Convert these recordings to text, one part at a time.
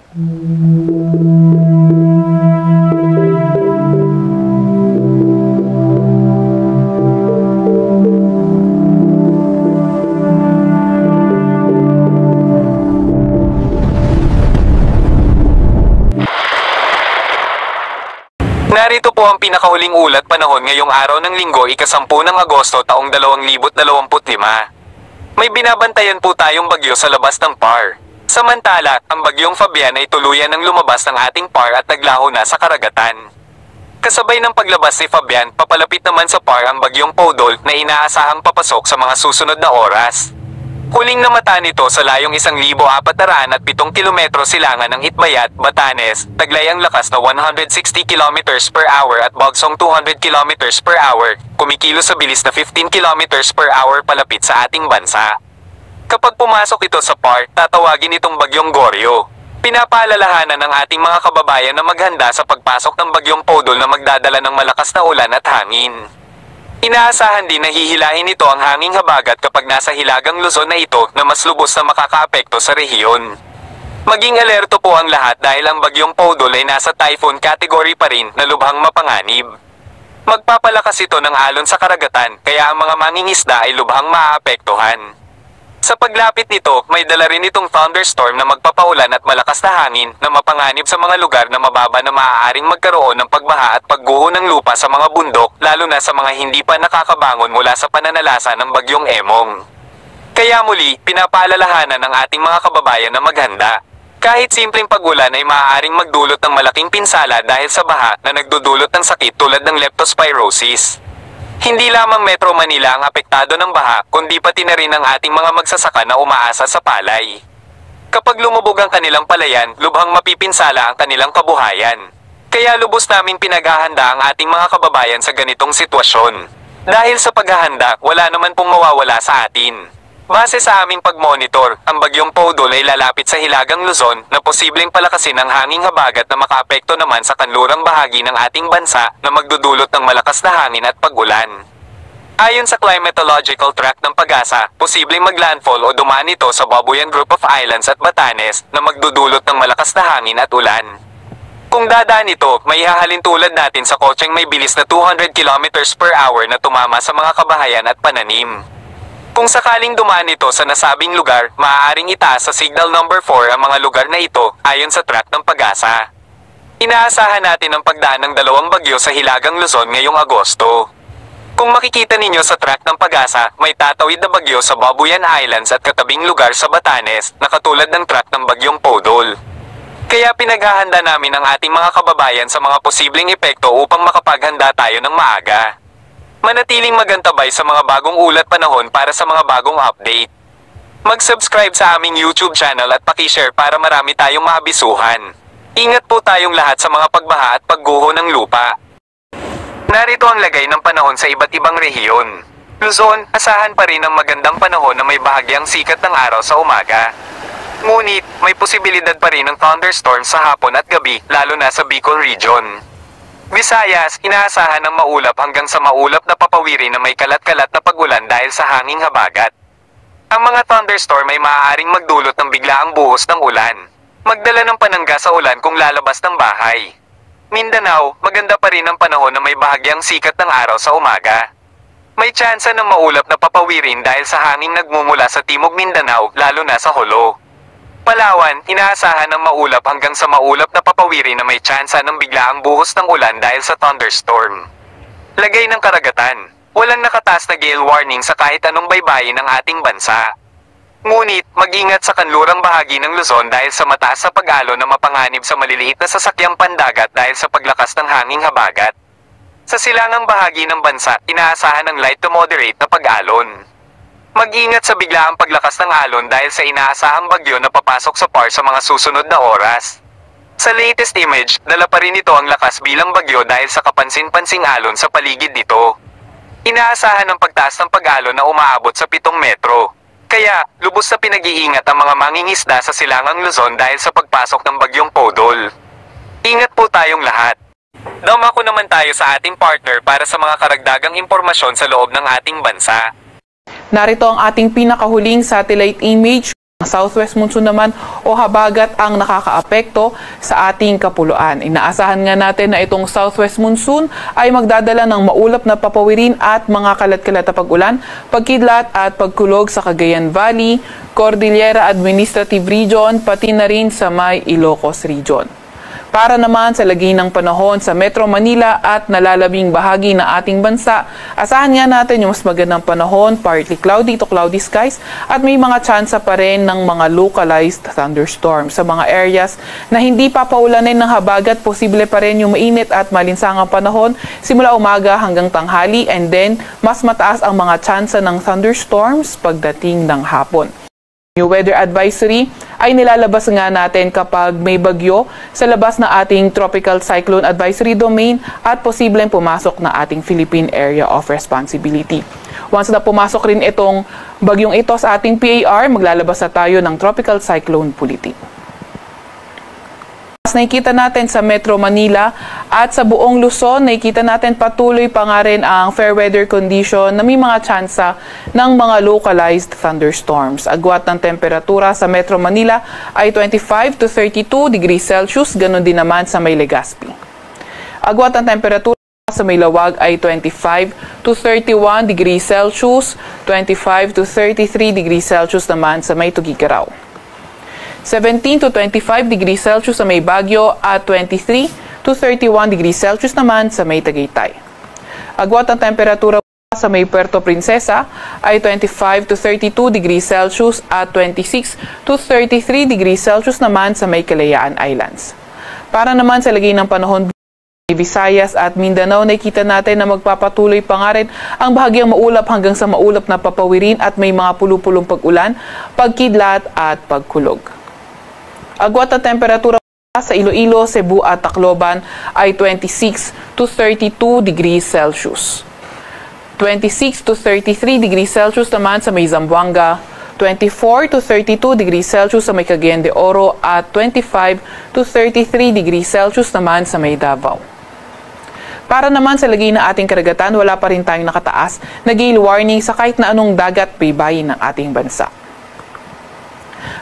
Narito po ang pinakahuling ulat panahon ngayong araw ng Linggo, ika-10 ng Agosto taong 2025. May binabantayan po tayong bagyo sa labas ng PAR. Samantala, ang bagyong Fabian ay tuluyan ng lumabas ng ating PAR at naglaho na sa karagatan. Kasabay ng paglabas ni Fabian, papalapit naman sa PAR ang bagyong Podol na inaasahang papasok sa mga susunod na oras. Huling namata nito sa layong 1,407 kilometro silangan ng Itbayat, Batanes, taglay ang lakas na 160 km per hour at bagsong 200 km per hour, kumikilos sa bilis na 15 km per hour palapit sa ating bansa. Kapag pumasok ito sa PAR, tatawagin itong bagyong Goryo. Pinapaalalahanan ng ating mga kababayan na maghanda sa pagpasok ng bagyong Podol na magdadala ng malakas na ulan at hangin. Inaasahan din na hihilahin nito ang hanging habagat kapag nasa hilagang Luzon na ito na mas lubos na makakaapekto sa rehiyon. Maging alerto po ang lahat dahil ang bagyong Podol ay nasa typhoon category pa rin na lubhang mapanganib. Magpapalakas ito ng alon sa karagatan kaya ang mga mangingisda ay lubhang maaapektuhan. Sa paglapit nito, may dala rin itong thunderstorm na magpapaulan at malakas na hangin na mapanganib sa mga lugar na mababa na maaaring magkaroon ng pagbaha at pagguho ng lupa sa mga bundok, lalo na sa mga hindi pa nakakabangon mula sa pananalasa ng bagyong Emong. Kaya muli, pinapaalalahanan ng ating mga kababayan na maghanda. Kahit simpleng pag-ulan ay maaaring magdulot ng malaking pinsala dahil sa baha na nagdudulot ng sakit tulad ng leptospirosis. Hindi lamang Metro Manila ang apektado ng baha, kundi pati na rin ang ating mga magsasaka na umaasa sa palay. Kapag lumubog ang kanilang palayan, lubhang mapipinsala ang kanilang kabuhayan. Kaya lubos naming pinaghahanda ang ating mga kababayan sa ganitong sitwasyon. Dahil sa paghahanda, wala naman pong mawawala sa atin. Base sa aming pagmonitor, ang bagyong Podol ay lalapit sa hilagang Luzon na posibleng palakasin ng hanging habagat na makaapekto naman sa kanlurang bahagi ng ating bansa na magdudulot ng malakas na hangin at pag-ulan. Ayon sa climatological track ng Pag-asa, posibleng maglandfall o dumaan ito sa Babuyan Group of Islands at Batanes na magdudulot ng malakas na hangin at ulan. Kung dadaan ito, may hahalin tulad natin sa kotseng may bilis na 200 km per hour na tumama sa mga kabahayan at pananim. Kung sakaling dumaan ito sa nasabing lugar, maaaring itaas sa signal number 4 ang mga lugar na ito, ayon sa track ng Pag-asa. Inaasahan natin ang pagdaan ng dalawang bagyo sa hilagang Luzon ngayong Agosto. Kung makikita ninyo sa track ng Pag-asa, may tatawid na bagyo sa Babuyan Islands at katabing lugar sa Batanes, na katulad ng track ng bagyong Podol. Kaya pinaghahanda namin ang ating mga kababayan sa mga posibleng epekto upang makapaghanda tayo ng maaga. Manatiling magantabay sa mga bagong ulat panahon para sa mga bagong update. Mag-subscribe sa aming YouTube channel at paki-share para marami tayong maabisuhan. Ingat po tayong lahat sa mga pagbaha at pagguho ng lupa. Narito ang lagay ng panahon sa iba't ibang rehiyon. Luzon, asahan pa rin ang magandang panahon na may bahagyang sikat ng araw sa umaga. Ngunit, may posibilidad pa rin ng thunderstorm sa hapon at gabi, lalo na sa Bicol Region. Visayas, inaasahan ng maulap hanggang sa maulap na papawirin na may kalat-kalat na pag-ulan dahil sa hanging habagat. Ang mga thunderstorm ay maaaring magdulot ng biglaang buhos ng ulan. Magdala ng panangga sa ulan kung lalabas ng bahay. Mindanao, maganda pa rin ang panahon na may bahagyang sikat ng araw sa umaga. May tsansa ng maulap na papawirin dahil sa hanging nagmumula sa Timog Mindanao, lalo na sa Jolo. Palawan, inaasahan ng maulap hanggang sa maulap na papawirin na may tsansa ng biglaang buhos ng ulan dahil sa thunderstorm. Lagay ng karagatan. Walang nakataas na gale warning sa kahit anong baybayin ng ating bansa. Ngunit, mag-ingat sa kanlurang bahagi ng Luzon dahil sa mataas sa pag-alon na mapanganib sa maliliit na sasakyang pandagat dahil sa paglakas ng hanging habagat. Sa silangang bahagi ng bansa, inaasahan ng light to moderate na pag-alon. Mag-ingat sa biglaang paglakas ng alon dahil sa inaasahang bagyo na papasok sa PAR sa mga susunod na oras. Sa latest image, dala pa rin ito ang lakas bilang bagyo dahil sa kapansin-pansing alon sa paligid nito. Inaasahan ng pagtaas ng pag-alon na umaabot sa 7 metro. Kaya, lubos na pinag-iingat ang mga mangingisda sa silangang Luzon dahil sa pagpasok ng bagyong Podol. Ingat po tayong lahat. Dumako naman tayo sa ating partner para sa mga karagdagang impormasyon sa loob ng ating bansa. Narito ang ating pinakahuling satellite image Southwest monsoon naman o habagat ang nakakaapekto sa ating kapuluan. Inaasahan nga natin na itong southwest monsoon ay magdadala ng maulap na papawirin at mga kalat-kalat na pag-ulan, pagkidlat at pagkulog sa Cagayan Valley, Cordillera Administrative Region, pati na rin sa may Ilocos Region. Para naman sa lagi ng panahon sa Metro Manila at nalalabing bahagi ng ating bansa, asahan nga natin yung mas magandang panahon, partly cloudy to cloudy skies, at may mga tsansa pa rin ng mga localized thunderstorms. Sa mga areas na hindi papaulanin ng habagat, posible pa rin yung mainit at malinsangang panahon simula umaga hanggang tanghali, and then mas mataas ang mga tsansa ng thunderstorms pagdating ng hapon. New weather advisory ay nilalabas nga natin kapag may bagyo sa labas na ating tropical cyclone advisory domain at posibleng pumasok na ating Philippine Area of Responsibility. Once na pumasok rin itong bagyong ito sa ating PAR, maglalabas na tayo ng tropical cyclone bulletin. Nakikita natin sa Metro Manila at sa buong Luzon, nakikita natin patuloy pa nga rin ang fair weather condition na may mga tsansa ng mga localized thunderstorms. Agwat ng temperatura sa Metro Manila ay 25 to 32 degrees Celsius, ganun din naman sa may Legazpi. Agwat ng temperatura sa may Lawag ay 25 to 31 degrees Celsius, 25 to 33 degrees Celsius naman sa may Tugigaraw. 17 to 25 degrees Celsius sa may Baguio at 23 to 31 degrees Celsius naman sa may Tagaytay. Agwat ang temperatura sa may Puerto Princesa ay 25 to 32 degrees Celsius at 26 to 33 degrees Celsius naman sa may Kalayaan Islands. Para naman sa lagay ng panahon Visayas at Mindanao, nakikita natin na magpapatuloy pa nga rin ang bahagyang maulap hanggang sa maulap na papawirin at may mga pulupulong pag-ulan, pagkidlat at pagkulog. Agwat na temperatura sa Iloilo, Cebu at Tacloban ay 26 to 32 degrees Celsius. 26 to 33 degrees Celsius naman sa may Zamboanga, 24 to 32 degrees Celsius sa may Cagayan de Oro at 25 to 33 degrees Celsius naman sa may Davao. Para naman sa lagay ng ating karagatan, wala pa rin tayong nakataas na gale warning sa kahit na anong dagat baybayin ng ating bansa.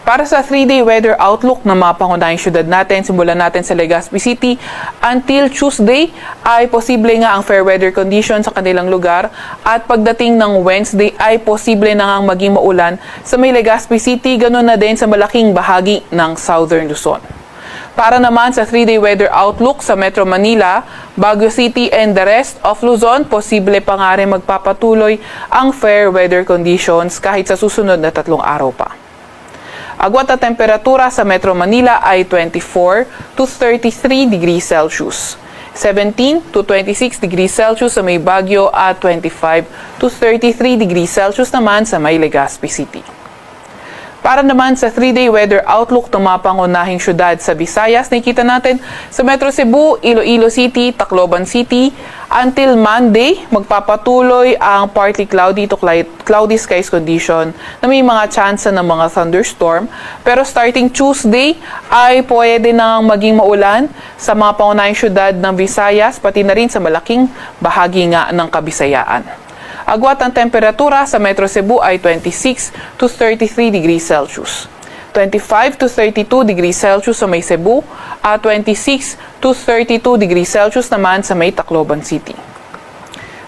Para sa 3-day weather outlook ng mga pangunahing syudad natin, simulan natin sa Legazpi City. Until Tuesday ay posible nga ang fair weather condition sa kanilang lugar at pagdating ng Wednesday ay posible na nga maging maulan sa may Legazpi City, ganun na din sa malaking bahagi ng Southern Luzon. Para naman sa 3-day weather outlook sa Metro Manila, Baguio City and the rest of Luzon, posible pa nga rin magpapatuloy ang fair weather conditions kahit sa susunod na 3 araw pa. Agwat na temperatura sa Metro Manila ay 24 to 33 degrees Celsius, 17 to 26 degrees Celsius sa may Baguio at 25 to 33 degrees Celsius naman sa may Legazpi City. Para naman sa 3-day weather outlook ng mga pangunahing syudad sa Visayas, nakikita natin sa Metro Cebu, Iloilo City, Tacloban City, until Monday, magpapatuloy ang partly cloudy to cloudy skies condition na may mga tsansa ng mga thunderstorm. Pero starting Tuesday ay pwede nang maging maulan sa mga pangunahing syudad ng Visayas, pati na rin sa malaking bahagi nga ng Kabisayaan. Agwat ang temperatura sa Metro Cebu ay 26 to 33 degrees Celsius, 25 to 32 degrees Celsius sa may Cebu at 26 to 32 degrees Celsius naman sa may Tacloban City.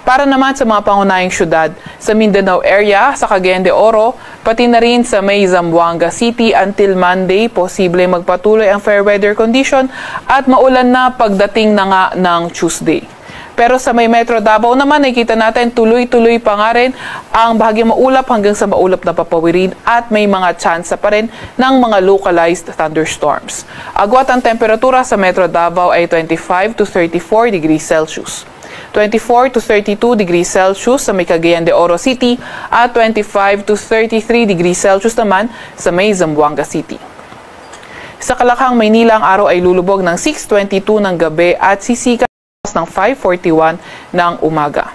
Para naman sa mga pangunahing syudad sa Mindanao area, sa Cagayan de Oro, pati na rin sa may Zamboanga City, until Monday, posible magpatuloy ang fair weather condition at maulan na pagdating na nga ng Tuesday. Pero sa may Metro Davao naman, nakikita natin tuloy-tuloy pa nga rin ang bahagyang maulap hanggang sa maulap na papawirin at may mga tsansa pa rin ng mga localized thunderstorms. Agwat ang temperatura sa Metro Davao ay 25 to 34 degrees Celsius, 24 to 32 degrees Celsius sa may Cagayan de Oro City at 25 to 33 degrees Celsius naman sa may Zamboanga City. Sa Kalakhang, Maynila, ang araw ay lulubog ng 6:22 ng gabi at sisikat ng 5:41 ng umaga.